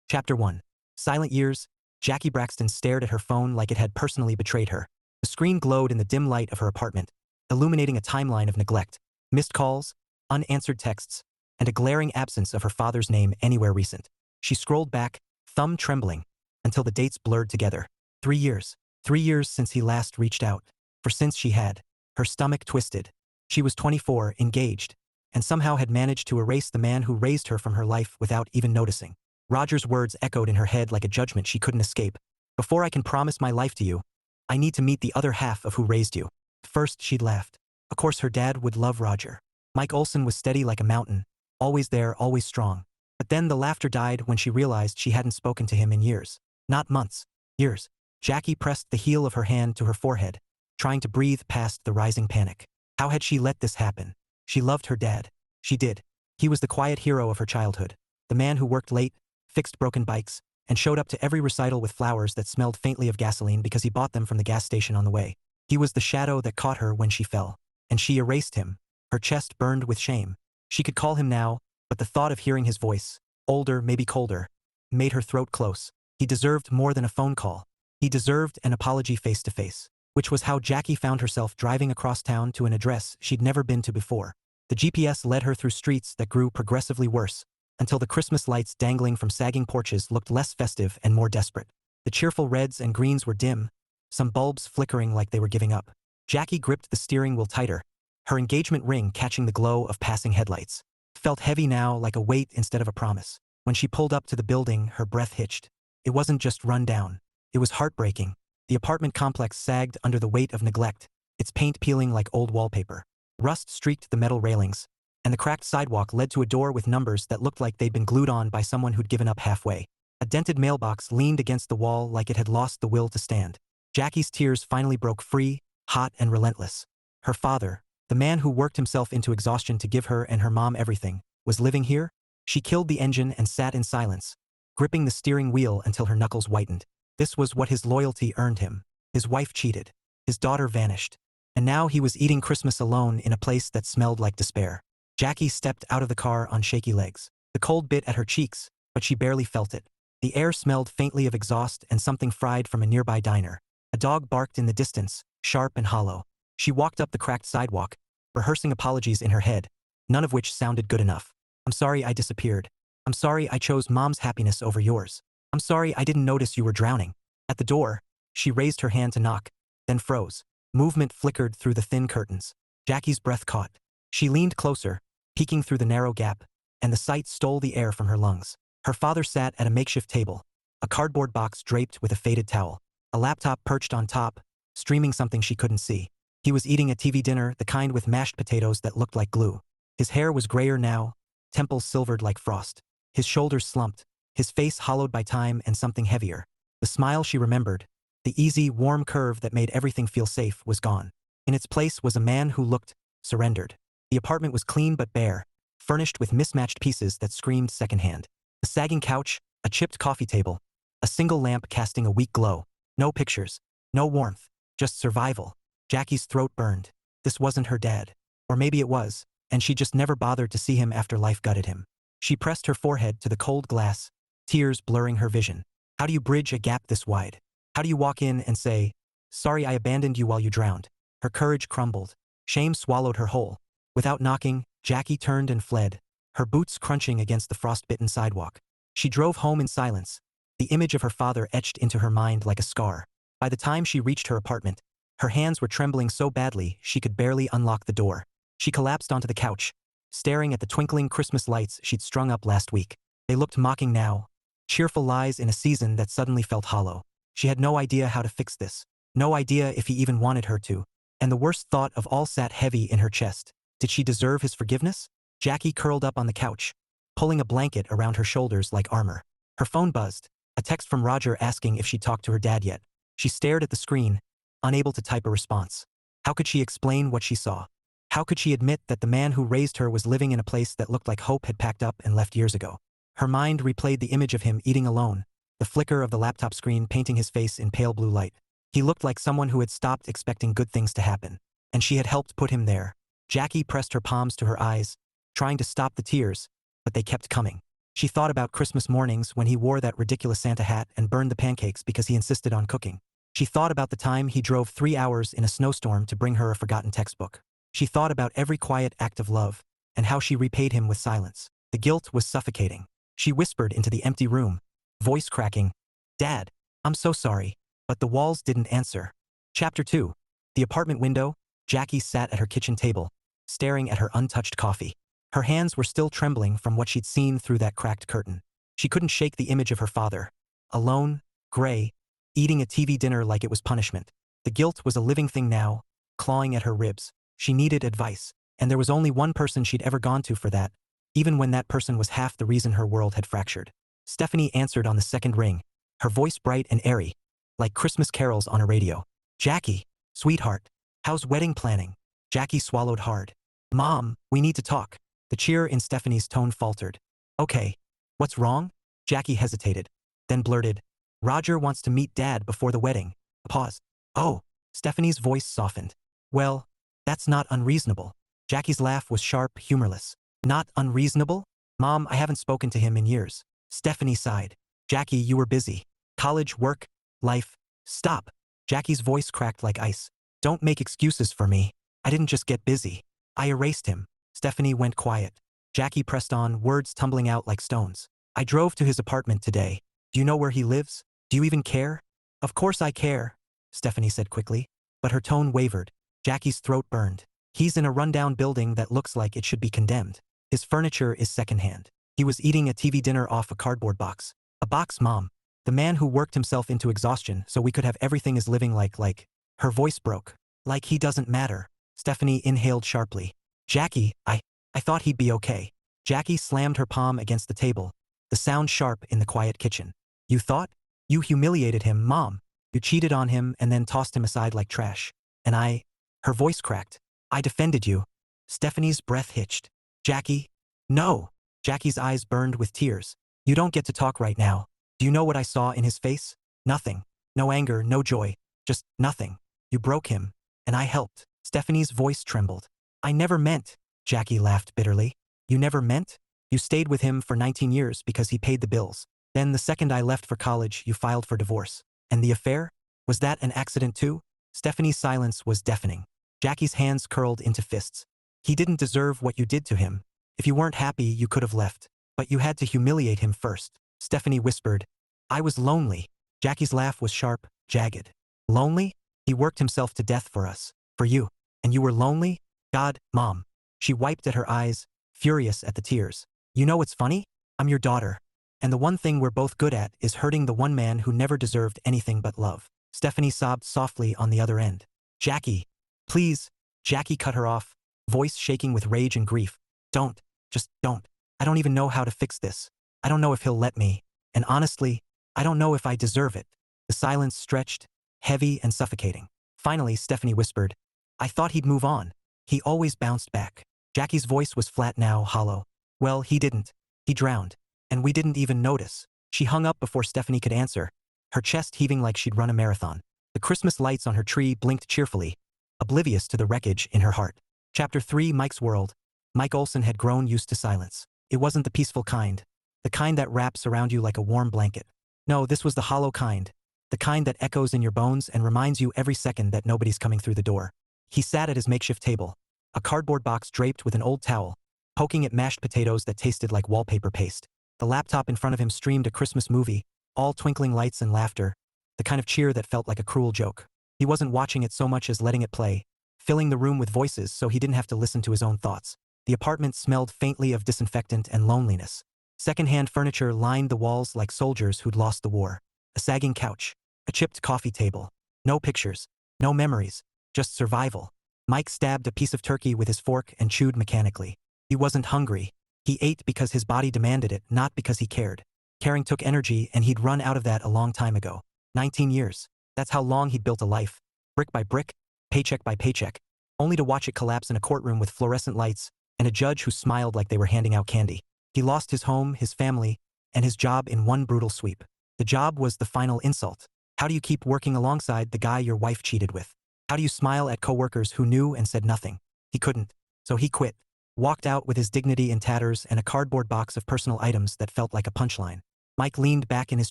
Chapter 1. Silent Years. Jackie Braxton stared at her phone like it had personally betrayed her. The screen glowed in the dim light of her apartment, illuminating a timeline of neglect, missed calls, unanswered texts, and a glaring absence of her father's name anywhere recent. She scrolled back, thumb trembling, until the dates blurred together. 3 years. 3 years since he last reached out. For since she had. Her stomach twisted. She was 24, engaged, and somehow had managed to erase the man who raised her from her life without even noticing. Roger's words echoed in her head like a judgment she couldn't escape. Before I can promise my life to you, I need to meet the other half of who raised you. At first, she'd laughed. Of course her dad would love Roger. Mike Olsen was steady like a mountain, always there, always strong. But then the laughter died when she realized she hadn't spoken to him in years. Not months. Years. Jackie pressed the heel of her hand to her forehead, trying to breathe past the rising panic. How had she let this happen? She loved her dad. She did. He was the quiet hero of her childhood. The man who worked late, fixed broken bikes, and showed up to every recital with flowers that smelled faintly of gasoline because he bought them from the gas station on the way. He was the shadow that caught her when she fell, and she erased him. Her chest burned with shame. She could call him now, but the thought of hearing his voice, older, maybe colder, made her throat close. He deserved more than a phone call. He deserved an apology face to face, which was how Jackie found herself driving across town to an address she'd never been to before. The GPS led her through streets that grew progressively worse, until the Christmas lights dangling from sagging porches looked less festive and more desperate. The cheerful reds and greens were dim, some bulbs flickering like they were giving up. Jackie gripped the steering wheel tighter, her engagement ring catching the glow of passing headlights. It felt heavy now, like a weight instead of a promise. When she pulled up to the building, her breath hitched. It wasn't just run down. It was heartbreaking. The apartment complex sagged under the weight of neglect, its paint peeling like old wallpaper. Rust streaked the metal railings, and the cracked sidewalk led to a door with numbers that looked like they'd been glued on by someone who'd given up halfway. A dented mailbox leaned against the wall like it had lost the will to stand. Jackie's tears finally broke free, hot and relentless. Her father, the man who worked himself into exhaustion to give her and her mom everything, was living here? She killed the engine and sat in silence, gripping the steering wheel until her knuckles whitened. This was what his loyalty earned him. His wife cheated. His daughter vanished. And now he was eating Christmas alone in a place that smelled like despair. Jackie stepped out of the car on shaky legs. The cold bit at her cheeks, but she barely felt it. The air smelled faintly of exhaust and something fried from a nearby diner. A dog barked in the distance, sharp and hollow. She walked up the cracked sidewalk, rehearsing apologies in her head, none of which sounded good enough. I'm sorry I disappeared. I'm sorry I chose Mom's happiness over yours. I'm sorry I didn't notice you were drowning. At the door, she raised her hand to knock, then froze. Movement flickered through the thin curtains. Jackie's breath caught. She leaned closer, peeking through the narrow gap, and the sight stole the air from her lungs. Her father sat at a makeshift table, a cardboard box draped with a faded towel, a laptop perched on top, streaming something she couldn't see. He was eating a TV dinner, the kind with mashed potatoes that looked like glue. His hair was grayer now, temples silvered like frost. His shoulders slumped, his face hollowed by time and something heavier. The smile she remembered, the easy, warm curve that made everything feel safe, was gone. In its place was a man who looked surrendered. The apartment was clean but bare, furnished with mismatched pieces that screamed secondhand. A sagging couch, a chipped coffee table, a single lamp casting a weak glow. No pictures, no warmth, just survival. Jackie's throat burned. This wasn't her dad. Or maybe it was, and she just never bothered to see him after life gutted him. She pressed her forehead to the cold glass, tears blurring her vision. How do you bridge a gap this wide? How do you walk in and say, "Sorry I abandoned you while you drowned"? Her courage crumbled. Shame swallowed her whole. Without knocking, Jackie turned and fled, her boots crunching against the frostbitten sidewalk. She drove home in silence, the image of her father etched into her mind like a scar. By the time she reached her apartment, her hands were trembling so badly she could barely unlock the door. She collapsed onto the couch, staring at the twinkling Christmas lights she'd strung up last week. They looked mocking now, cheerful lies in a season that suddenly felt hollow. She had no idea how to fix this, no idea if he even wanted her to, and the worst thought of all sat heavy in her chest. Did she deserve his forgiveness? Jackie curled up on the couch, pulling a blanket around her shoulders like armor. Her phone buzzed, a text from Roger asking if she'd talked to her dad yet. She stared at the screen, unable to type a response. How could she explain what she saw? How could she admit that the man who raised her was living in a place that looked like Hope had packed up and left years ago? Her mind replayed the image of him eating alone, the flicker of the laptop screen painting his face in pale blue light. He looked like someone who had stopped expecting good things to happen, and she had helped put him there. Jackie pressed her palms to her eyes, trying to stop the tears, but they kept coming. She thought about Christmas mornings when he wore that ridiculous Santa hat and burned the pancakes because he insisted on cooking. She thought about the time he drove 3 hours in a snowstorm to bring her a forgotten textbook. She thought about every quiet act of love and how she repaid him with silence. The guilt was suffocating. She whispered into the empty room, voice cracking, "Dad, I'm so sorry." But the walls didn't answer. Chapter 2. The apartment window. Jackie sat at her kitchen table, staring at her untouched coffee. Her hands were still trembling from what she'd seen through that cracked curtain. She couldn't shake the image of her father, alone, gray, eating a TV dinner like it was punishment. The guilt was a living thing now, clawing at her ribs. She needed advice, and there was only one person she'd ever gone to for that, even when that person was half the reason her world had fractured. Stephanie answered on the second ring, her voice bright and airy, like Christmas carols on a radio. "Jackie, sweetheart, how's wedding planning?" Jackie swallowed hard. "Mom, we need to talk." The cheer in Stephanie's tone faltered. "Okay, what's wrong?" Jackie hesitated, then blurted, "Roger wants to meet Dad before the wedding." A pause. "Oh." Stephanie's voice softened. "Well, that's not unreasonable." Jackie's laugh was sharp, humorless. "Not unreasonable? Mom, I haven't spoken to him in years." Stephanie sighed. "Jackie, you were busy. College, work, life." "Stop." Jackie's voice cracked like ice. "Don't make excuses for me. I didn't just get busy. I erased him." Stephanie went quiet. Jackie pressed on, words tumbling out like stones. "I drove to his apartment today. Do you know where he lives? Do you even care?" "Of course I care," Stephanie said quickly, but her tone wavered. Jackie's throat burned. "He's in a rundown building that looks like it should be condemned. His furniture is secondhand. He was eating a TV dinner off a cardboard box." "A box, Mom. The man who worked himself into exhaustion so we could have everything is living like." Her voice broke. "Like he doesn't matter." Stephanie inhaled sharply. "Jackie, I thought he'd be okay." Jackie slammed her palm against the table, the sound sharp in the quiet kitchen. "You thought? You humiliated him, Mom. You cheated on him and then tossed him aside like trash. And I..." Her voice cracked. "I defended you." Stephanie's breath hitched. "Jackie, no." Jackie's eyes burned with tears. "You don't get to talk right now. Do you know what I saw in his face? Nothing. No anger, no joy. Just nothing. You broke him. And I helped." Stephanie's voice trembled. "I never meant." Jackie laughed bitterly. "You never meant? You stayed with him for 19 years because he paid the bills. Then the second I left for college, you filed for divorce. And the affair? Was that an accident too?" Stephanie's silence was deafening. Jackie's hands curled into fists. "He didn't deserve what you did to him. If you weren't happy, you could have left. But you had to humiliate him first." Stephanie whispered, "I was lonely." Jackie's laugh was sharp, jagged. "Lonely? He worked himself to death for us. For you. And you were lonely? God, Mom." She wiped at her eyes, furious at the tears. "You know what's funny? I'm your daughter. And the one thing we're both good at is hurting the one man who never deserved anything but love." Stephanie sobbed softly on the other end. "Jackie, please." Jackie cut her off, voice shaking with rage and grief. "Don't. Just don't. I don't even know how to fix this. I don't know if he'll let me. And honestly, I don't know if I deserve it." The silence stretched, heavy and suffocating. Finally, Stephanie whispered, "I thought he'd move on. He always bounced back." Jackie's voice was flat now, hollow. "Well, he didn't. He drowned. And we didn't even notice." She hung up before Stephanie could answer, her chest heaving like she'd run a marathon. The Christmas lights on her tree blinked cheerfully, oblivious to the wreckage in her heart. Chapter 3. Mike's world. Mike Olsen had grown used to silence. It wasn't the peaceful kind. The kind that wraps around you like a warm blanket. No, this was the hollow kind. The kind that echoes in your bones and reminds you every second that nobody's coming through the door. He sat at his makeshift table, a cardboard box draped with an old towel, poking at mashed potatoes that tasted like wallpaper paste. The laptop in front of him streamed a Christmas movie, all twinkling lights and laughter, the kind of cheer that felt like a cruel joke. He wasn't watching it so much as letting it play, filling the room with voices so he didn't have to listen to his own thoughts. The apartment smelled faintly of disinfectant and loneliness. Second-hand furniture lined the walls like soldiers who'd lost the war. A sagging couch, a chipped coffee table. No pictures, no memories, just survival. Mike stabbed a piece of turkey with his fork and chewed mechanically. He wasn't hungry. He ate because his body demanded it, not because he cared. Caring took energy, and he'd run out of that a long time ago. 19 years. That's how long he'd built a life. Brick by brick, paycheck by paycheck. Only to watch it collapse in a courtroom with fluorescent lights and a judge who smiled like they were handing out candy. He lost his home, his family, and his job in one brutal sweep. The job was the final insult. How do you keep working alongside the guy your wife cheated with? How do you smile at coworkers who knew and said nothing? He couldn't. So he quit. walked out with his dignity in tatters and a cardboard box of personal items that felt like a punchline. Mike leaned back in his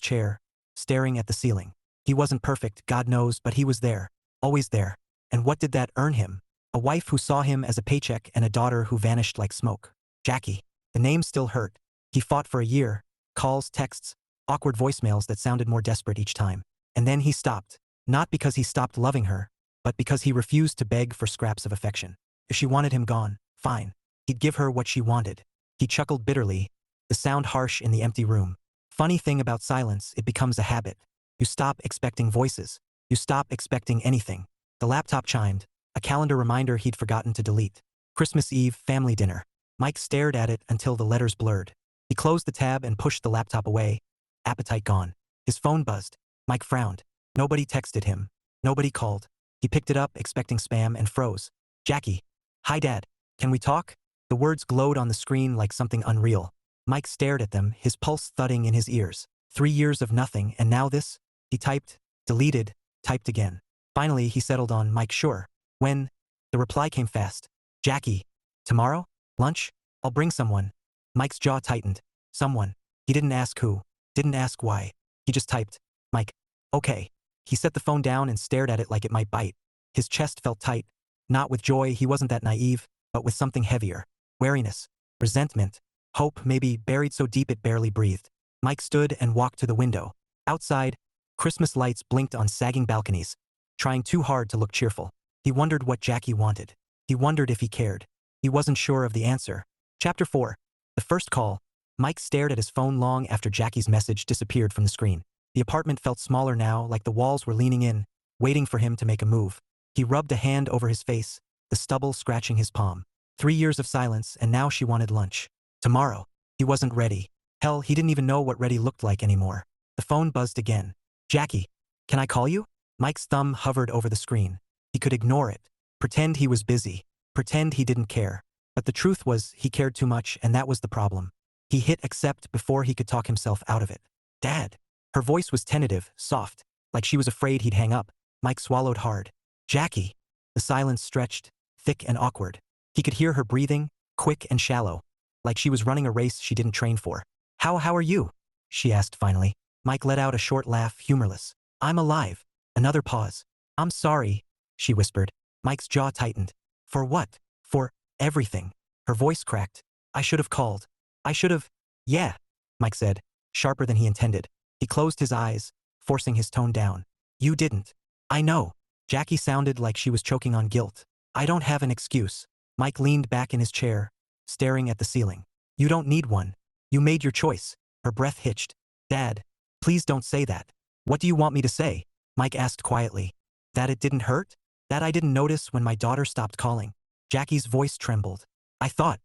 chair, staring at the ceiling. He wasn't perfect, God knows, but he was there. Always there. And what did that earn him? A wife who saw him as a paycheck and a daughter who vanished like smoke. Jackie. The name still hurt. He fought for a year. Calls, texts, awkward voicemails that sounded more desperate each time. And then he stopped. Not because he stopped loving her, but because he refused to beg for scraps of affection. If she wanted him gone, fine. He'd give her what she wanted. He chuckled bitterly, the sound harsh in the empty room. Funny thing about silence, it becomes a habit. You stop expecting voices. You stop expecting anything. The laptop chimed, a calendar reminder he'd forgotten to delete. Christmas Eve, family dinner. Mike stared at it until the letters blurred. He closed the tab and pushed the laptop away, appetite gone. His phone buzzed. Mike frowned. Nobody texted him. Nobody called. He picked it up, expecting spam, and froze. Jackie. Hi, Dad. Can we talk? The words glowed on the screen like something unreal. Mike stared at them, his pulse thudding in his ears. 3 years of nothing, and now this? He typed, deleted, typed again. Finally, he settled on, Mike, sure. When? The reply came fast. Jackie. Tomorrow? Lunch? I'll bring someone. Mike's jaw tightened. Someone. He didn't ask who. Didn't ask why. He just typed. Mike. Okay. He set the phone down and stared at it like it might bite. His chest felt tight. Not with joy, he wasn't that naive, but with something heavier. Wariness. Resentment. Hope, maybe, buried so deep it barely breathed. Mike stood and walked to the window. Outside, Christmas lights blinked on sagging balconies, trying too hard to look cheerful. He wondered what Jackie wanted. He wondered if he cared. He wasn't sure of the answer. Chapter 4. The first call. Mike stared at his phone long after Jackie's message disappeared from the screen. The apartment felt smaller now, like the walls were leaning in, waiting for him to make a move. He rubbed a hand over his face, the stubble scratching his palm. 3 years of silence, and now she wanted lunch. Tomorrow. He wasn't ready. Hell, he didn't even know what ready looked like anymore. The phone buzzed again. Jackie. Can I call you? Mike's thumb hovered over the screen. He could ignore it. Pretend he was busy. Pretend he didn't care. But the truth was, he cared too much, and that was the problem. He hit accept before he could talk himself out of it. Dad. Her voice was tentative, soft, like she was afraid he'd hang up. Mike swallowed hard. Jackie. The silence stretched, thick and awkward. He could hear her breathing, quick and shallow, like she was running a race she didn't train for. How are you? She asked finally. Mike let out a short laugh, humorless. I'm alive. Another pause. I'm sorry, she whispered. Mike's jaw tightened. For what? For everything. Her voice cracked. I should have called. I should have. Yeah, Mike said, sharper than he intended. He closed his eyes, forcing his tone down. You didn't. I know. Jackie sounded like she was choking on guilt. I don't have an excuse. Mike leaned back in his chair, staring at the ceiling. You don't need one. You made your choice. Her breath hitched. Dad, please don't say that. What do you want me to say? Mike asked quietly. That it didn't hurt? That I didn't notice when my daughter stopped calling? Jackie's voice trembled. I thought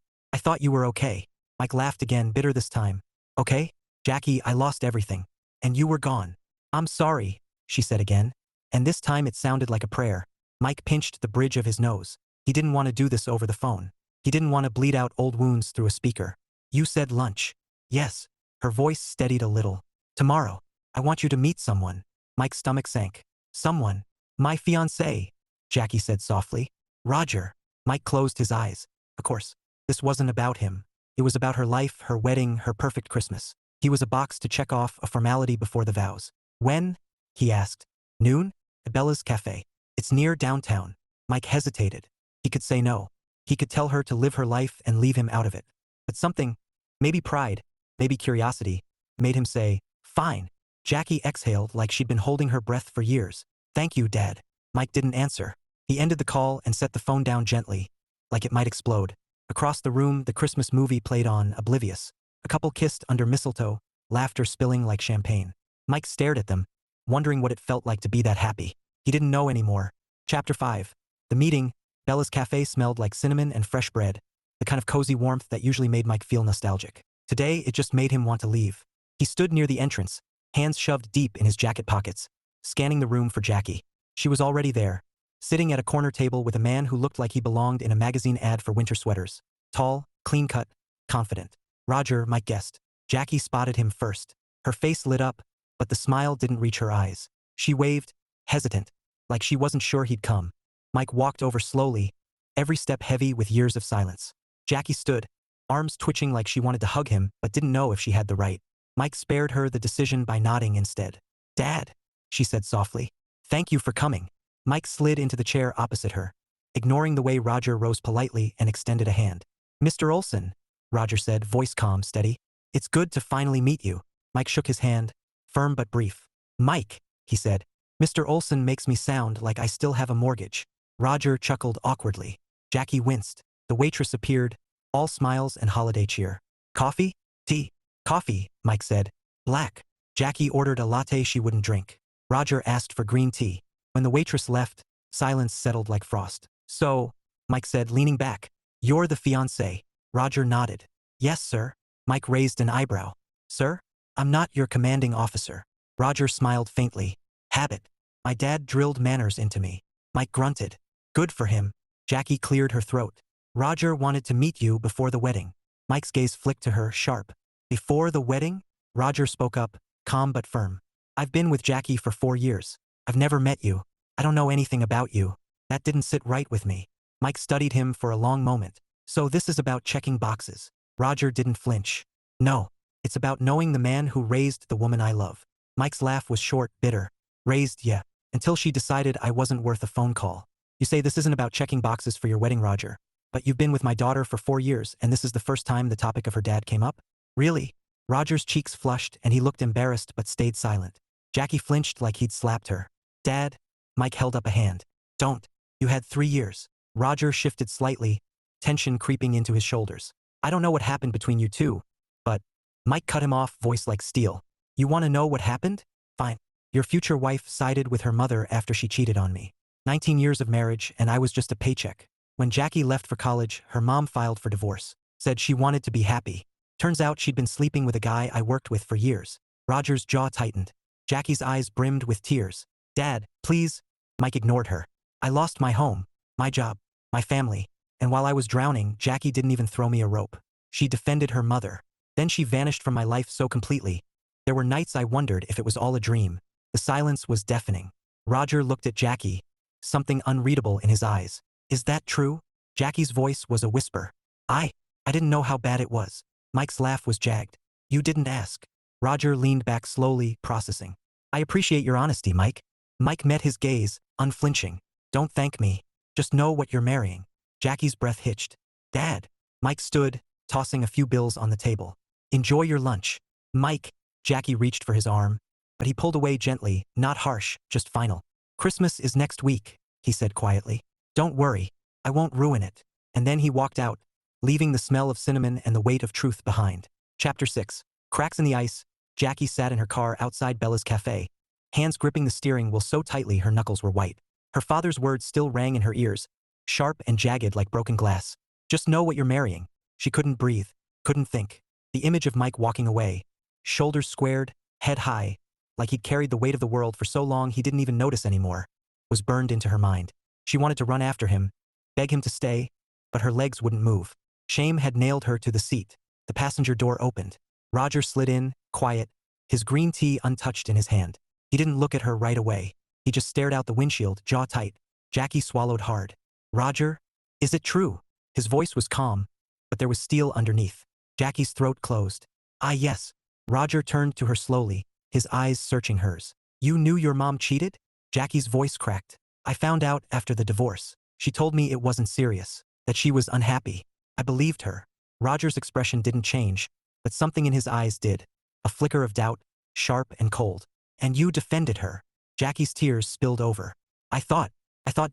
you were okay. Mike laughed again, bitter this time. Okay? Jackie, I lost everything. And you were gone. I'm sorry, she said again. And this time it sounded like a prayer. Mike pinched the bridge of his nose. He didn't want to do this over the phone. He didn't want to bleed out old wounds through a speaker. You said lunch. Yes. Her voice steadied a little. Tomorrow. I want you to meet someone. Mike's stomach sank. Someone. My fiancé, Jackie said softly. Roger. Mike closed his eyes. Of course, this wasn't about him. It was about her life, her wedding, her perfect Christmas. He was a box to check off, a formality before the vows. When? He asked. Noon? At Bella's Cafe. It's near downtown. Mike hesitated. He could say no. He could tell her to live her life and leave him out of it. But something, maybe pride, maybe curiosity, made him say, fine. Jackie exhaled like she'd been holding her breath for years. Thank you, Dad. Mike didn't answer. He ended the call and set the phone down gently, like it might explode. Across the room, the Christmas movie played on, oblivious. A couple kissed under mistletoe, laughter spilling like champagne. Mike stared at them, wondering what it felt like to be that happy. He didn't know anymore. Chapter 5. The meeting. Bella's Cafe smelled like cinnamon and fresh bread, the kind of cozy warmth that usually made Mike feel nostalgic. Today, it just made him want to leave. He stood near the entrance, hands shoved deep in his jacket pockets, scanning the room for Jackie. She was already there, sitting at a corner table with a man who looked like he belonged in a magazine ad for winter sweaters. Tall, clean-cut, confident. Roger, Mike guessed. Jackie spotted him first. Her face lit up, but the smile didn't reach her eyes. She waved, hesitant, like she wasn't sure he'd come. Mike walked over slowly, every step heavy with years of silence. Jackie stood, arms twitching like she wanted to hug him but didn't know if she had the right. Mike spared her the decision by nodding instead. "Dad," she said softly. "Thank you for coming." Mike slid into the chair opposite her, ignoring the way Roger rose politely and extended a hand. "Mr. Olsen," Roger said, voice calm, steady. "It's good to finally meet you." Mike shook his hand, firm but brief. "Mike," he said. "Mr. Olsen makes me sound like I still have a mortgage." Roger chuckled awkwardly. Jackie winced. The waitress appeared, all smiles and holiday cheer. "Coffee? Tea?" "Coffee," Mike said. "Black." Jackie ordered a latte she wouldn't drink. Roger asked for green tea. When the waitress left, silence settled like frost. "So," Mike said, leaning back, "you're the fiancé." Roger nodded. "Yes, sir." Mike raised an eyebrow. "Sir? I'm not your commanding officer." Roger smiled faintly. "Habit. My dad drilled manners into me." Mike grunted. "Good for him." Jackie cleared her throat. "Roger wanted to meet you before the wedding." Mike's gaze flicked to her, sharp. "Before the wedding?" Roger spoke up, calm but firm. "I've been with Jackie for 4 years. I've never met you. I don't know anything about you. That didn't sit right with me." Mike studied him for a long moment. "So this is about checking boxes." Roger didn't flinch. "No. It's about knowing the man who raised the woman I love." Mike's laugh was short, bitter. "Raised, yeah. Until she decided I wasn't worth a phone call." "You say this isn't about checking boxes for your wedding, Roger. But you've been with my daughter for 4 years, and this is the first time the topic of her dad came up?" "Really?" Roger's cheeks flushed, and he looked embarrassed but stayed silent. Jackie flinched like he'd slapped her. "Dad?" Mike held up a hand. "Don't. You had 3 years." Roger shifted slightly, tension creeping into his shoulders. "I don't know what happened between you two, but—" Mike cut him off, voice like steel. "You want to know what happened? Fine. Your future wife sided with her mother after she cheated on me. 19 years of marriage, and I was just a paycheck. When Jackie left for college, her mom filed for divorce. Said she wanted to be happy. Turns out she'd been sleeping with a guy I worked with for years." Roger's jaw tightened. Jackie's eyes brimmed with tears. "Dad, please." Mike ignored her. "I lost my home, my job, my family, and while I was drowning, Jackie didn't even throw me a rope. She defended her mother. Then she vanished from my life so completely. There were nights I wondered if it was all a dream." The silence was deafening. Roger looked at Jackie, something unreadable in his eyes. "Is that true?" Jackie's voice was a whisper. I didn't know how bad it was." Mike's laugh was jagged. "You didn't ask." Roger leaned back slowly, processing. "I appreciate your honesty, Mike." Mike met his gaze, unflinching. "Don't thank me. Just know what you're marrying." Jackie's breath hitched. "Dad." Mike stood, tossing a few bills on the table. "Enjoy your lunch." "Mike." Jackie reached for his arm, but he pulled away gently, not harsh, just final. "Christmas is next week," he said quietly. "Don't worry. I won't ruin it." And then he walked out, leaving the smell of cinnamon and the weight of truth behind. Chapter 6. Cracks in the ice. Jackie sat in her car outside Bella's cafe, hands gripping the steering wheel so tightly her knuckles were white. Her father's words still rang in her ears, sharp and jagged like broken glass. "Just know what you're marrying." She couldn't breathe, couldn't think. The image of Mike walking away, shoulders squared, head high, like he'd carried the weight of the world for so long he didn't even notice anymore, was burned into her mind. She wanted to run after him, beg him to stay, but her legs wouldn't move. Shame had nailed her to the seat. The passenger door opened. Roger slid in, quiet, his green tea untouched in his hand. He didn't look at her right away. He just stared out the windshield, jaw tight. Jackie swallowed hard. "Roger? Is it true?" His voice was calm, but there was steel underneath. Jackie's throat closed. "Ah, yes." Roger turned to her slowly, his eyes searching hers. "You knew your mom cheated?" Jackie's voice cracked. "I found out after the divorce. She told me it wasn't serious, that she was unhappy. I believed her." Roger's expression didn't change, but something in his eyes did. A flicker of doubt, sharp and cold. "And you defended her." Jackie's tears spilled over. I thought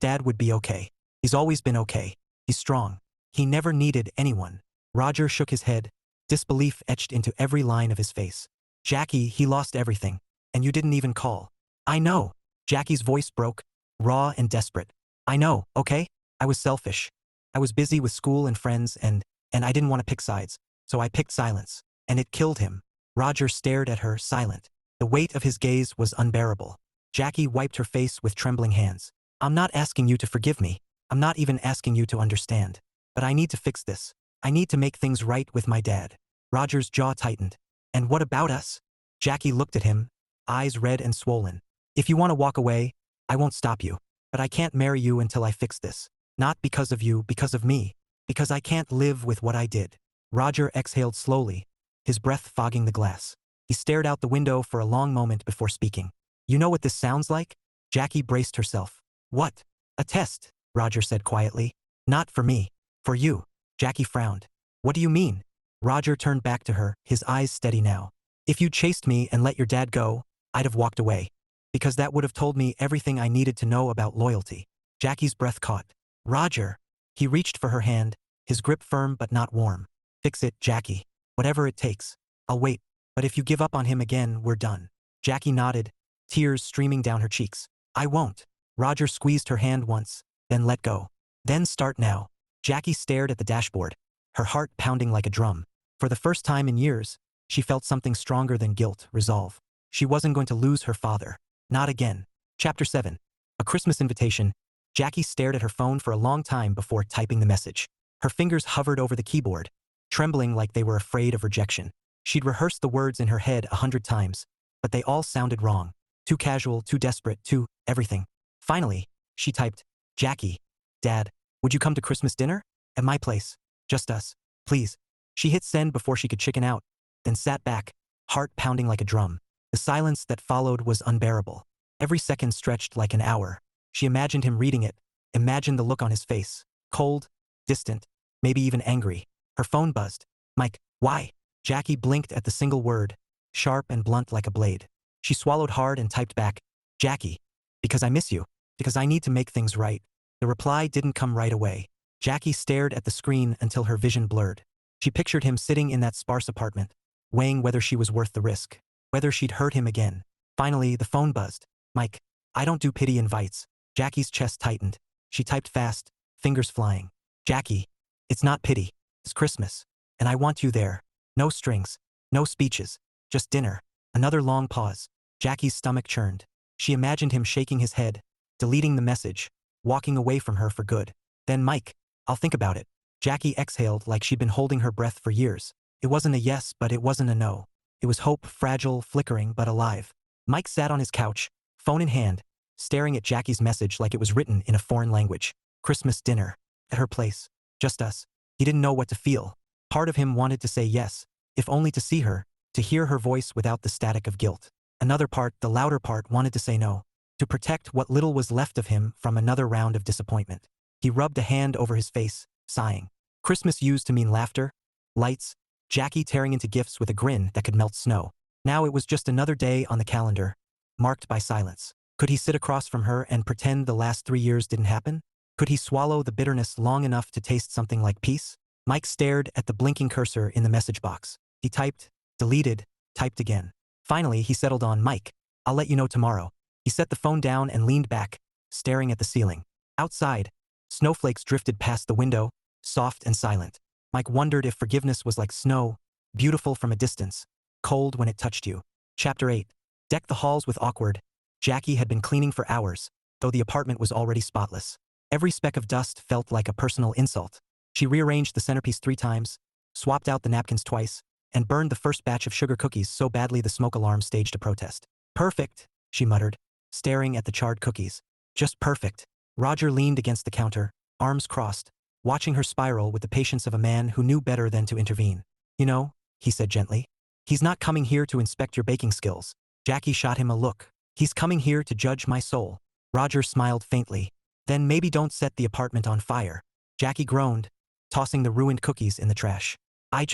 Dad would be okay. He's always been okay. He's strong. He never needed anyone." Roger shook his head, disbelief etched into every line of his face. "Jackie, he lost everything. And you didn't even call." "I know." Jackie's voice broke, raw and desperate. "I know, okay? I was selfish. I was busy with school and friends and I didn't want to pick sides. So I picked silence. And it killed him." Roger stared at her, silent. The weight of his gaze was unbearable. Jackie wiped her face with trembling hands. "I'm not asking you to forgive me. I'm not even asking you to understand. But I need to fix this. I need to make things right with my dad." Roger's jaw tightened. "And what about us?" Jackie looked at him, eyes red and swollen. "If you want to walk away, I won't stop you. But I can't marry you until I fix this. Not because of you, because of me." Because I can't live with what I did. Roger exhaled slowly, his breath fogging the glass. He stared out the window for a long moment before speaking. You know what this sounds like? Jackie braced herself. What? A test, Roger said quietly. Not for me. For you. Jackie frowned. What do you mean? Roger turned back to her, his eyes steady now. If you'd chased me and let your dad go, I'd have walked away. Because that would have told me everything I needed to know about loyalty. Jackie's breath caught. Roger. He reached for her hand, his grip firm but not warm. Fix it, Jackie. Whatever it takes. I'll wait. But if you give up on him again, we're done. Jackie nodded, tears streaming down her cheeks. I won't. Roger squeezed her hand once, then let go. Then start now. Jackie stared at the dashboard, her heart pounding like a drum. For the first time in years, she felt something stronger than guilt, resolve. She wasn't going to lose her father. Not again. Chapter 7. A Christmas invitation. Jackie stared at her phone for a long time before typing the message. Her fingers hovered over the keyboard, trembling like they were afraid of rejection. She'd rehearsed the words in her head 100 times, but they all sounded wrong. Too casual, too desperate, too everything. Finally, she typed, Jackie, Dad, would you come to Christmas dinner? At my place. Just us. Please. She hit send before she could chicken out, then sat back, heart pounding like a drum. The silence that followed was unbearable. Every second stretched like an hour. She imagined him reading it, imagined the look on his face. Cold, distant, maybe even angry. Her phone buzzed. Mike, why? Jackie blinked at the single word, sharp and blunt like a blade. She swallowed hard and typed back, Jackie, because I miss you, because I need to make things right. The reply didn't come right away. Jackie stared at the screen until her vision blurred. She pictured him sitting in that sparse apartment, weighing whether she was worth the risk, whether she'd hurt him again. Finally, the phone buzzed. Mike, I don't do pity invites. Jackie's chest tightened. She typed fast, fingers flying. Jackie, it's not pity. It's Christmas. And I want you there. No strings. No speeches. Just dinner. Another long pause. Jackie's stomach churned. She imagined him shaking his head, deleting the message, walking away from her for good. Then Mike, I'll think about it. Jackie exhaled like she'd been holding her breath for years. It wasn't a yes, but it wasn't a no. It was hope, fragile, flickering, but alive. Mike sat on his couch, phone in hand, staring at Jackie's message like it was written in a foreign language. Christmas dinner. At her place. Just us. He didn't know what to feel. Part of him wanted to say yes, if only to see her, to hear her voice without the static of guilt. Another part, the louder part, wanted to say no, to protect what little was left of him from another round of disappointment. He rubbed a hand over his face, sighing. Christmas used to mean laughter, lights, Jackie tearing into gifts with a grin that could melt snow. Now it was just another day on the calendar, marked by silence. Could he sit across from her and pretend the last 3 years didn't happen? Could he swallow the bitterness long enough to taste something like peace? Mike stared at the blinking cursor in the message box. He typed, deleted, typed again. Finally, he settled on Mike. I'll let you know tomorrow. He set the phone down and leaned back, staring at the ceiling. Outside, snowflakes drifted past the window, soft and silent. Mike wondered if forgiveness was like snow, beautiful from a distance, cold when it touched you. Chapter 8. Decked the halls with awkward. Jackie had been cleaning for hours, though the apartment was already spotless. Every speck of dust felt like a personal insult. She rearranged the centerpiece 3 times, swapped out the napkins twice, and burned the first batch of sugar cookies so badly the smoke alarm staged a protest. Perfect, she muttered, staring at the charred cookies. Just perfect. Roger leaned against the counter, arms crossed, watching her spiral with the patience of a man who knew better than to intervene. You know, he said gently, he's not coming here to inspect your baking skills. Jackie shot him a look. He's coming here to judge my soul. Roger smiled faintly. Then maybe don't set the apartment on fire. Jackie groaned, tossing the ruined cookies in the trash. I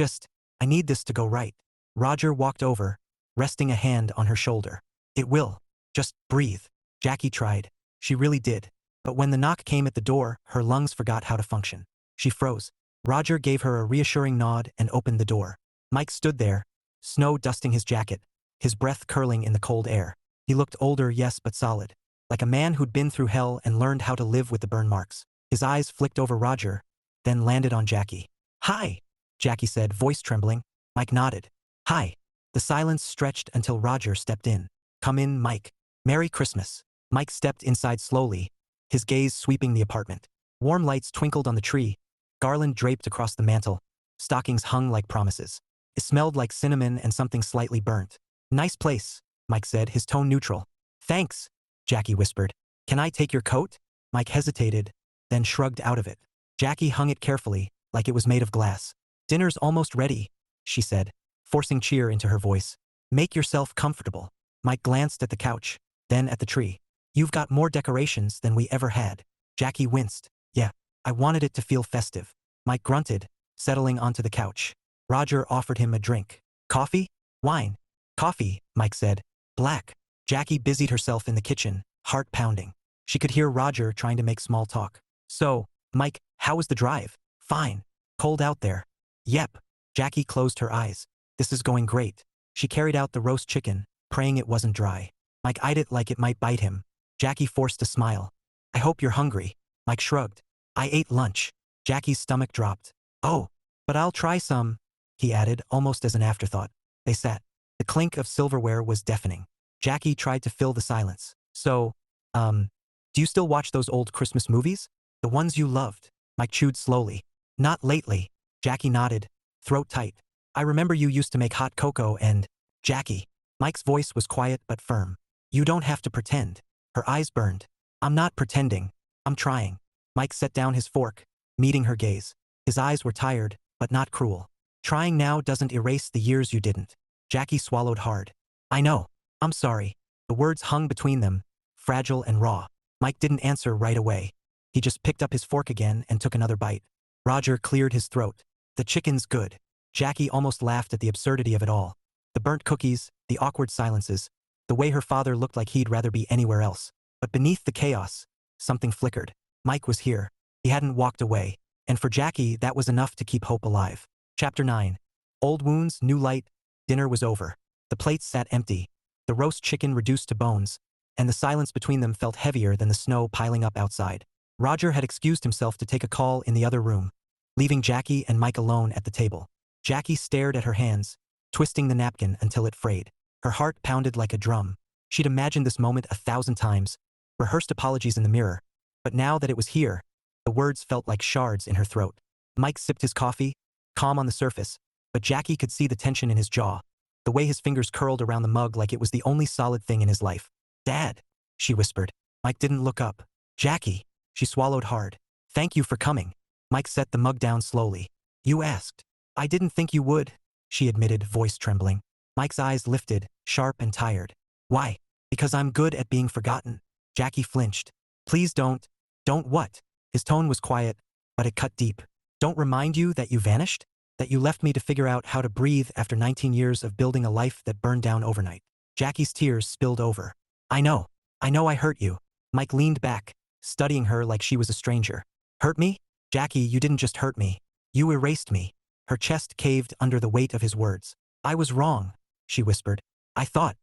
need this to go right. Roger walked over, resting a hand on her shoulder. It will. Just breathe. Jackie tried. She really did. But when the knock came at the door, her lungs forgot how to function. She froze. Roger gave her a reassuring nod and opened the door. Mike stood there, snow dusting his jacket, his breath curling in the cold air. He looked older, yes, but solid. Like a man who'd been through hell and learned how to live with the burn marks. His eyes flicked over Roger, then landed on Jackie. Hi, Jackie said, voice trembling. Mike nodded. Hi. The silence stretched until Roger stepped in. Come in, Mike. Merry Christmas. Mike stepped inside slowly, his gaze sweeping the apartment. Warm lights twinkled on the tree, garland draped across the mantel, stockings hung like promises. It smelled like cinnamon and something slightly burnt. Nice place, Mike said, his tone neutral. Thanks, Jackie whispered. Can I take your coat? Mike hesitated, then shrugged out of it. Jackie hung it carefully, like it was made of glass. "Dinner's almost ready," she said, forcing cheer into her voice. "Make yourself comfortable." Mike glanced at the couch, then at the tree. "You've got more decorations than we ever had." Jackie winced. "Yeah, I wanted it to feel festive." Mike grunted, settling onto the couch. Roger offered him a drink. "Coffee? Wine?" "Coffee," Mike said. "Black." Jackie busied herself in the kitchen, heart pounding. She could hear Roger trying to make small talk. "So, Mike, how was the drive?" "Fine. Cold out there." "Yep." Jackie closed her eyes. "This is going great." She carried out the roast chicken, praying it wasn't dry. Mike eyed it like it might bite him. Jackie forced a smile. "I hope you're hungry." Mike shrugged. "I ate lunch." Jackie's stomach dropped. "Oh, but I'll try some," he added, almost as an afterthought. They sat. The clink of silverware was deafening. Jackie tried to fill the silence. "So, do you still watch those old Christmas movies? The ones you loved?" Mike chewed slowly. "Not lately." Jackie nodded, throat tight. "I remember you used to make hot cocoa and—" "Jackie." Mike's voice was quiet but firm. "You don't have to pretend." Her eyes burned. "I'm not pretending. I'm trying." Mike set down his fork, meeting her gaze. His eyes were tired, but not cruel. "Trying now doesn't erase the years you didn't." Jackie swallowed hard. "I know. I'm sorry." The words hung between them, fragile and raw. Mike didn't answer right away. He just picked up his fork again and took another bite. Roger cleared his throat. "The chicken's good." Jackie almost laughed at the absurdity of it all. The burnt cookies, the awkward silences, the way her father looked like he'd rather be anywhere else. But beneath the chaos, something flickered. Mike was here. He hadn't walked away. And for Jackie, that was enough to keep hope alive. Chapter 9. Old wounds, new light. Dinner was over. The plates sat empty, the roast chicken reduced to bones, and the silence between them felt heavier than the snow piling up outside. Roger had excused himself to take a call in the other room, leaving Jackie and Mike alone at the table. Jackie stared at her hands, twisting the napkin until it frayed. Her heart pounded like a drum. She'd imagined this moment 1,000 times, rehearsed apologies in the mirror, but now that it was here, the words felt like shards in her throat. Mike sipped his coffee, calm on the surface, but Jackie could see the tension in his jaw, the way his fingers curled around the mug like it was the only solid thing in his life. "Dad," she whispered. Mike didn't look up. "Jackie." She swallowed hard. "Thank you for coming." Mike set the mug down slowly. "You asked." "I didn't think you would," she admitted, voice trembling. Mike's eyes lifted, sharp and tired. "Why?" "Because I'm good at being forgotten." Jackie flinched. "Please don't." "Don't what?" His tone was quiet, but it cut deep. "Don't remind you that you vanished? That you left me to figure out how to breathe after 19 years of building a life that burned down overnight." Jackie's tears spilled over. I know I hurt you." Mike leaned back, studying her like she was a stranger. "Hurt me?" "Jackie, you didn't just hurt me. You erased me." Her chest caved under the weight of his words. "I was wrong," she whispered. I thought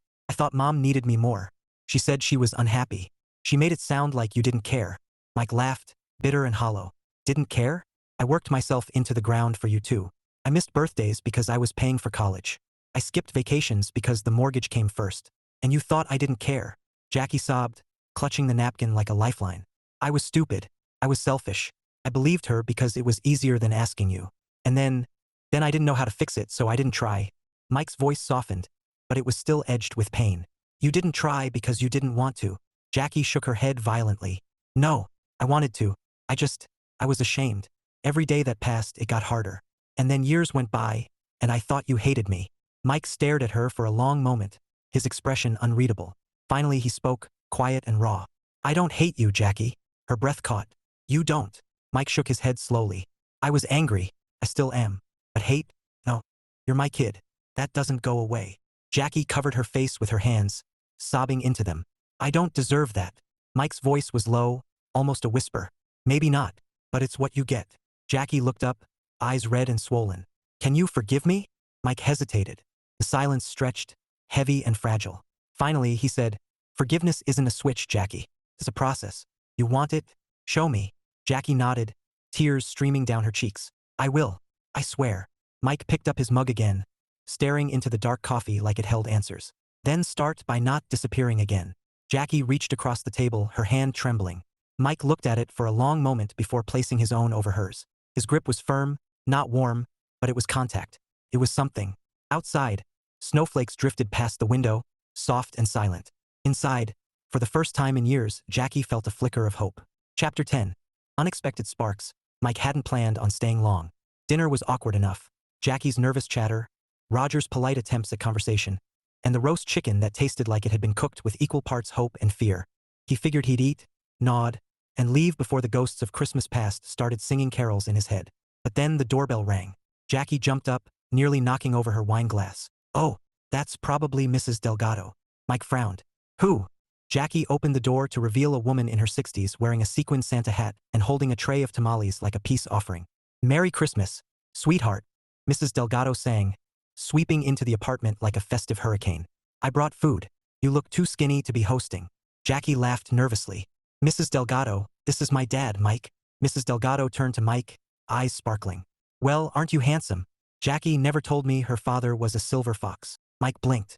Mom needed me more. She said she was unhappy. She made it sound like you didn't care." Mike laughed, bitter and hollow. "Didn't care? I worked myself into the ground for you too. I missed birthdays because I was paying for college. I skipped vacations because the mortgage came first. And you thought I didn't care." Jackie sobbed, clutching the napkin like a lifeline. "I was stupid. I was selfish. I believed her because it was easier than asking you. And then I didn't know how to fix it, so I didn't try." Mike's voice softened, but it was still edged with pain. "You didn't try because you didn't want to." Jackie shook her head violently. "No, I wanted to. I was ashamed. Every day that passed, it got harder. And then years went by, and I thought you hated me." Mike stared at her for a long moment, his expression unreadable. Finally he spoke, quiet and raw. "I don't hate you, Jackie." Her breath caught. "You don't." Mike shook his head slowly. "I was angry. I still am. But hate? No. You're my kid. That doesn't go away." Jackie covered her face with her hands, sobbing into them. "I don't deserve that." Mike's voice was low, almost a whisper. "Maybe not, but it's what you get." Jackie looked up, eyes red and swollen. "Can you forgive me?" Mike hesitated. The silence stretched, heavy and fragile. Finally, he said, "Forgiveness isn't a switch, Jackie. It's a process. You want it? Show me." Jackie nodded, tears streaming down her cheeks. "I will. I swear." Mike picked up his mug again, staring into the dark coffee like it held answers. "Then start by not disappearing again." Jackie reached across the table, her hand trembling. Mike looked at it for a long moment before placing his own over hers. His grip was firm, not warm, but it was contact. It was something. Outside, snowflakes drifted past the window, soft and silent. Inside, for the first time in years, Jackie felt a flicker of hope. Chapter 10. Unexpected sparks. Mike hadn't planned on staying long. Dinner was awkward enough. Jackie's nervous chatter, Roger's polite attempts at conversation, and the roast chicken that tasted like it had been cooked with equal parts hope and fear. He figured he'd eat, nod, and leave before the ghosts of Christmas past started singing carols in his head. But then the doorbell rang. Jackie jumped up, nearly knocking over her wine glass. "Oh, that's probably Mrs. Delgado." Mike frowned. "Who?" Jackie opened the door to reveal a woman in her 60s wearing a sequin Santa hat and holding a tray of tamales like a peace offering. "Merry Christmas, sweetheart," Mrs. Delgado sang, sweeping into the apartment like a festive hurricane. "I brought food. You look too skinny to be hosting." Jackie laughed nervously. "Mrs. Delgado, this is my dad, Mike." Mrs. Delgado turned to Mike, eyes sparkling. "Well, aren't you handsome?" "Jackie never told me her father was a silver fox." Mike blinked.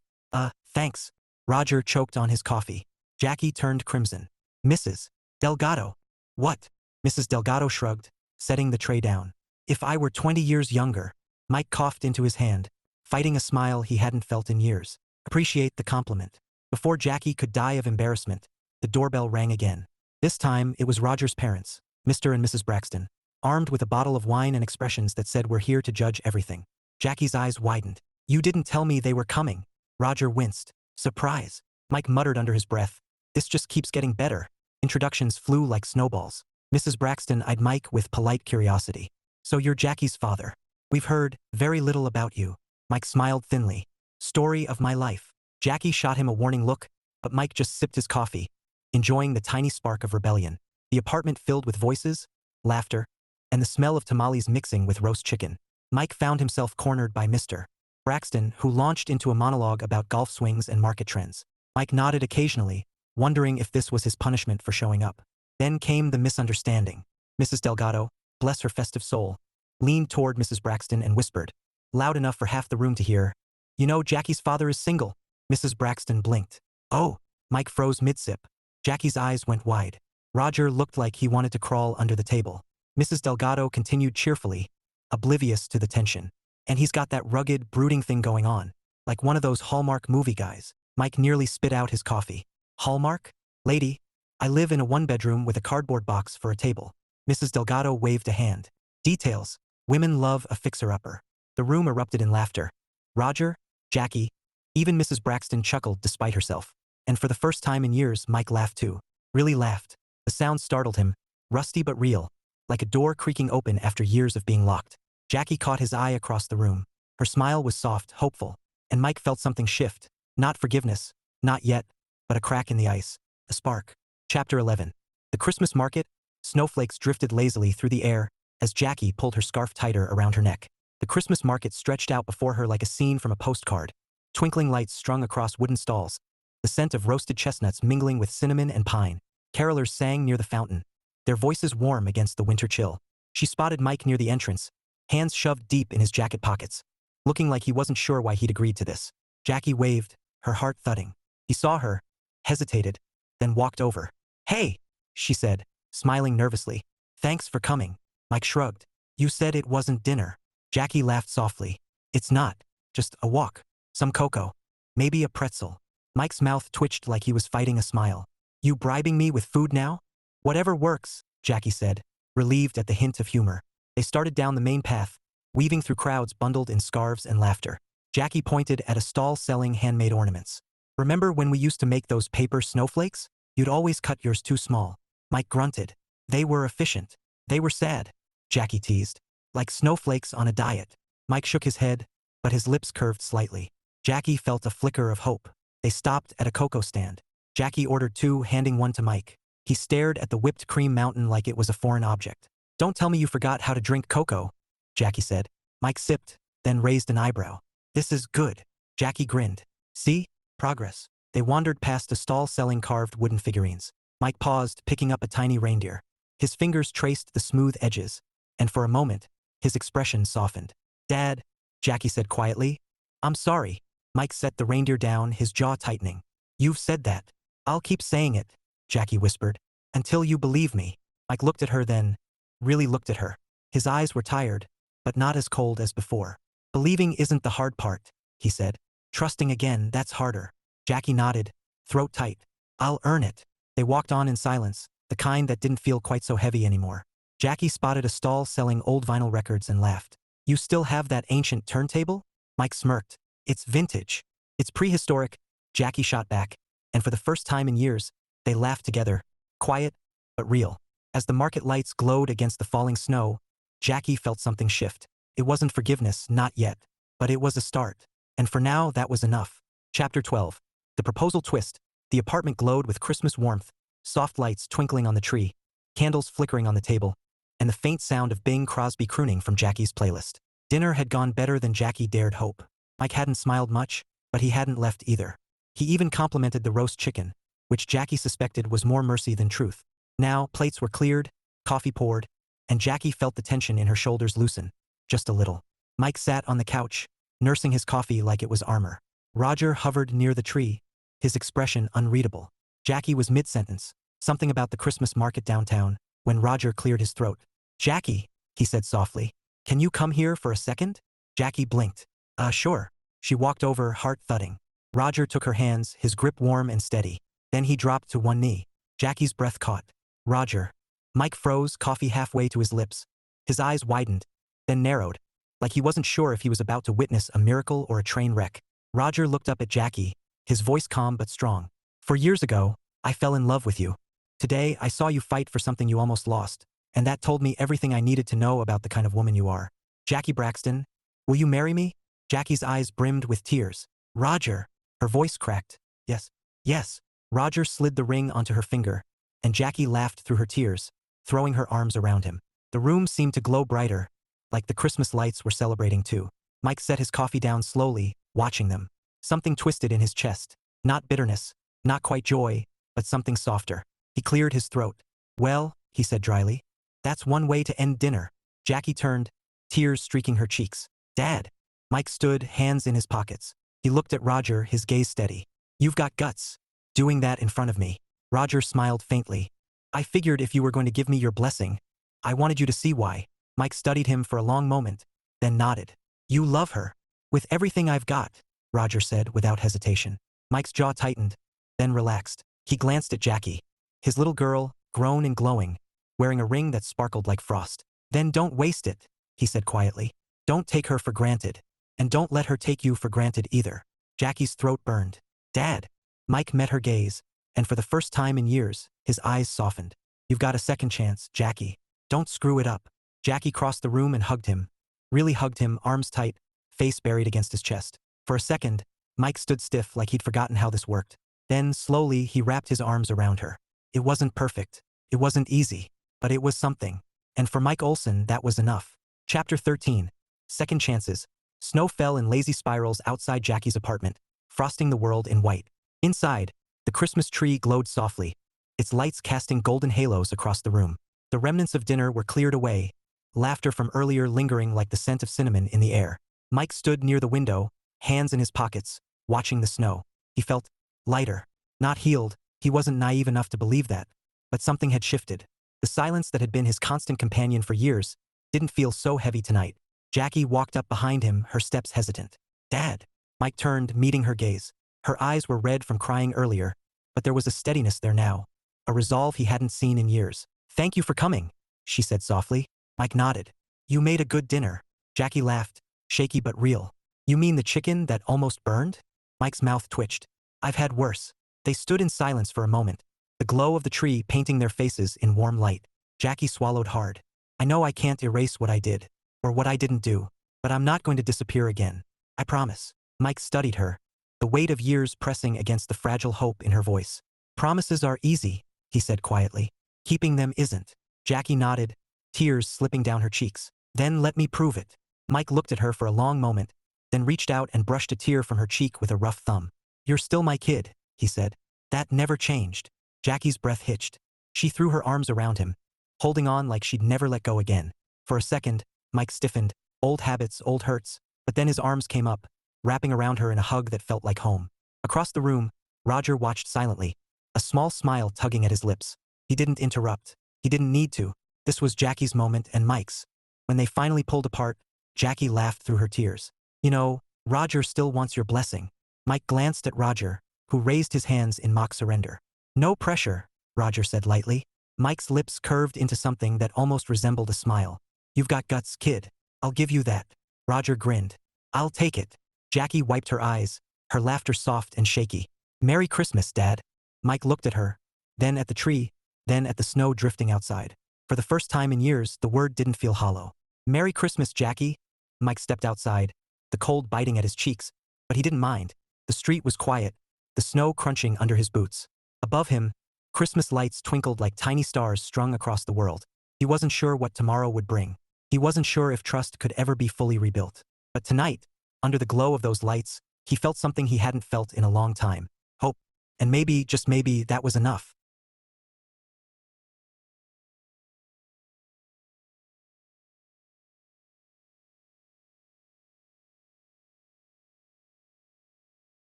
Thanks." Roger choked on his coffee. Jackie turned crimson. "Mrs. Delgado." "What?" Mrs. Delgado shrugged, setting the tray down. "If I were 20 years younger." Mike coughed into his hand, fighting a smile he hadn't felt in years. "Appreciate the compliment." Before Jackie could die of embarrassment, the doorbell rang again. This time, it was Roger's parents, Mr. and Mrs. Braxton, armed with a bottle of wine and expressions that said, "We're here to judge everything." Jackie's eyes widened. "You didn't tell me they were coming." Roger winced. "Surprise." Mike muttered under his breath. "This just keeps getting better." Introductions flew like snowballs. Mrs. Braxton eyed Mike with polite curiosity. "So you're Jackie's father. We've heard very little about you." Mike smiled thinly. "Story of my life." Jackie shot him a warning look, but Mike just sipped his coffee, enjoying the tiny spark of rebellion. The apartment filled with voices, laughter, and the smell of tamales mixing with roast chicken. Mike found himself cornered by Mr. Braxton, who launched into a monologue about golf swings and market trends. Mike nodded occasionally, wondering if this was his punishment for showing up. Then came the misunderstanding. Mrs. Delgado, bless her festive soul, leaned toward Mrs. Braxton and whispered, loud enough for half the room to hear, "You know, Jackie's father is single." Mrs. Braxton blinked. "Oh." Mike froze mid-sip. Jackie's eyes went wide. Roger looked like he wanted to crawl under the table. Mrs. Delgado continued cheerfully, oblivious to the tension. "And he's got that rugged, brooding thing going on, like one of those Hallmark movie guys." Mike nearly spit out his coffee. "Hallmark? Lady, I live in a one-bedroom with a cardboard box for a table." Mrs. Delgado waved a hand. "Details. Women love a fixer-upper." The room erupted in laughter. Roger, Jackie, even Mrs. Braxton chuckled despite herself. And for the first time in years, Mike laughed too. Really laughed. The sound startled him, rusty but real, like a door creaking open after years of being locked. Jackie caught his eye across the room. Her smile was soft, hopeful, and Mike felt something shift. Not forgiveness, not yet, but a crack in the ice. A spark. Chapter 11. The Christmas market. Snowflakes drifted lazily through the air as Jackie pulled her scarf tighter around her neck. The Christmas market stretched out before her like a scene from a postcard. Twinkling lights strung across wooden stalls, the scent of roasted chestnuts mingling with cinnamon and pine. Carolers sang near the fountain, their voices warm against the winter chill. She spotted Mike near the entrance, hands shoved deep in his jacket pockets, looking like he wasn't sure why he'd agreed to this. Jackie waved, her heart thudding. He saw her, hesitated, then walked over. "Hey," she said, smiling nervously. "Thanks for coming." Mike shrugged. "You said it wasn't dinner." Jackie laughed softly. "It's not. Just a walk. Some cocoa. Maybe a pretzel." Mike's mouth twitched like he was fighting a smile. "You bribing me with food now?" "Whatever works," Jackie said, relieved at the hint of humor. They started down the main path, weaving through crowds bundled in scarves and laughter. Jackie pointed at a stall selling handmade ornaments. "Remember when we used to make those paper snowflakes? You'd always cut yours too small." Mike grunted. "They were efficient. They were sad," Jackie teased. "Like snowflakes on a diet." Mike shook his head, but his lips curved slightly. Jackie felt a flicker of hope. They stopped at a cocoa stand. Jackie ordered two, handing one to Mike. He stared at the whipped cream mountain like it was a foreign object. "Don't tell me you forgot how to drink cocoa," Jackie said. Mike sipped, then raised an eyebrow. "This is good." Jackie grinned. "See? Progress." They wandered past a stall selling carved wooden figurines. Mike paused, picking up a tiny reindeer. His fingers traced the smooth edges, and for a moment, his expression softened. "Dad," Jackie said quietly. "I'm sorry." Mike set the reindeer down, his jaw tightening. "You've said that. I'll keep saying it," Jackie whispered. "Until you believe me." Mike looked at her then, really looked at her. His eyes were tired, but not as cold as before. "Believing isn't the hard part," he said. "Trusting again, that's harder." Jackie nodded, throat tight. "I'll earn it." They walked on in silence, the kind that didn't feel quite so heavy anymore. Jackie spotted a stall selling old vinyl records and laughed. You still have that ancient turntable? Mike smirked. It's vintage. It's prehistoric, Jackie shot back, and for the first time in years, they laughed together, quiet, but real. As the market lights glowed against the falling snow, Jackie felt something shift. It wasn't forgiveness, not yet, but it was a start. And for now, that was enough. Chapter 12. The proposal twist. The apartment glowed with Christmas warmth, soft lights twinkling on the tree, candles flickering on the table, and the faint sound of Bing Crosby crooning from Jackie's playlist. Dinner had gone better than Jackie dared hope. Mike hadn't smiled much, but he hadn't left either. He even complimented the roast chicken, which Jackie suspected was more mercy than truth. Now, plates were cleared, coffee poured, and Jackie felt the tension in her shoulders loosen, just a little. Mike sat on the couch, nursing his coffee like it was armor. Roger hovered near the tree, his expression unreadable. Jackie was mid-sentence, something about the Christmas market downtown, when Roger cleared his throat. Jackie, he said softly, can you come here for a second? Jackie blinked. Sure. She walked over, heart thudding. Roger took her hands, his grip warm and steady. Then he dropped to one knee. Jackie's breath caught. Roger. Mike froze, coffee halfway to his lips. His eyes widened, then narrowed, like he wasn't sure if he was about to witness a miracle or a train wreck. Roger looked up at Jackie, his voice calm but strong. For years ago, I fell in love with you. Today, I saw you fight for something you almost lost, and that told me everything I needed to know about the kind of woman you are. Jackie Braxton, will you marry me? Jackie's eyes brimmed with tears. Roger. Her voice cracked. Yes. Yes. Roger slid the ring onto her finger, and Jackie laughed through her tears, throwing her arms around him. The room seemed to glow brighter, like the Christmas lights were celebrating too. Mike set his coffee down slowly, watching them. Something twisted in his chest. Not bitterness, not quite joy, but something softer. He cleared his throat. Well, he said dryly, that's one way to end dinner. Jackie turned, tears streaking her cheeks. Dad. Mike stood, hands in his pockets. He looked at Roger, his gaze steady. You've got guts. Doing that in front of me. Roger smiled faintly. I figured if you were going to give me your blessing, I wanted you to see why. Mike studied him for a long moment, then nodded. You love her. With everything I've got, Roger said without hesitation. Mike's jaw tightened, then relaxed. He glanced at Jackie. His little girl, grown and glowing, wearing a ring that sparkled like frost. Then don't waste it, he said quietly. Don't take her for granted. And don't let her take you for granted either. Jackie's throat burned. Dad. Mike met her gaze, and for the first time in years, his eyes softened. You've got a second chance, Jackie. Don't screw it up. Jackie crossed the room and hugged him. Really hugged him, arms tight, face buried against his chest. For a second, Mike stood stiff like he'd forgotten how this worked. Then, slowly, he wrapped his arms around her. It wasn't perfect. It wasn't easy. But it was something. And for Mike Olsen, that was enough. Chapter 13. Second Chances. Snow fell in lazy spirals outside Jackie's apartment, frosting the world in white. Inside, the Christmas tree glowed softly, its lights casting golden halos across the room. The remnants of dinner were cleared away, laughter from earlier lingering like the scent of cinnamon in the air. Mike stood near the window, hands in his pockets, watching the snow. He felt lighter, not healed. He wasn't naive enough to believe that, but something had shifted. The silence that had been his constant companion for years didn't feel so heavy tonight. Jackie walked up behind him, her steps hesitant. Dad. Mike turned, meeting her gaze. Her eyes were red from crying earlier, but there was a steadiness there now, a resolve he hadn't seen in years. Thank you for coming, she said softly. Mike nodded. You made a good dinner. Jackie laughed, shaky but real. You mean the chicken that almost burned? Mike's mouth twitched. I've had worse. They stood in silence for a moment, the glow of the tree painting their faces in warm light. Jackie swallowed hard. I know I can't erase what I did, or what I didn't do, but I'm not going to disappear again. I promise. Mike studied her, the weight of years pressing against the fragile hope in her voice. Promises are easy, he said quietly. Keeping them isn't. Jackie nodded, tears slipping down her cheeks. Then let me prove it. Mike looked at her for a long moment, then reached out and brushed a tear from her cheek with a rough thumb. You're still my kid, he said. That never changed. Jackie's breath hitched. She threw her arms around him, holding on like she'd never let go again. For a second, Mike stiffened. Old habits, old hurts. But then his arms came up, wrapping around her in a hug that felt like home. Across the room, Roger watched silently, a small smile tugging at his lips. He didn't interrupt. He didn't need to. This was Jackie's moment and Mike's. When they finally pulled apart, Jackie laughed through her tears. You know, Roger still wants your blessing. Mike glanced at Roger, who raised his hands in mock surrender. No pressure, Roger said lightly. Mike's lips curved into something that almost resembled a smile. You've got guts, kid. I'll give you that. Roger grinned. I'll take it. Jackie wiped her eyes, her laughter soft and shaky. Merry Christmas, Dad. Mike looked at her, then at the tree, then at the snow drifting outside. For the first time in years, the word didn't feel hollow. Merry Christmas, Jackie. Mike stepped outside, the cold biting at his cheeks, but he didn't mind. The street was quiet, the snow crunching under his boots. Above him, Christmas lights twinkled like tiny stars strung across the world. He wasn't sure what tomorrow would bring. He wasn't sure if trust could ever be fully rebuilt. But tonight, under the glow of those lights, he felt something he hadn't felt in a long time. Hope. And maybe, just maybe, that was enough.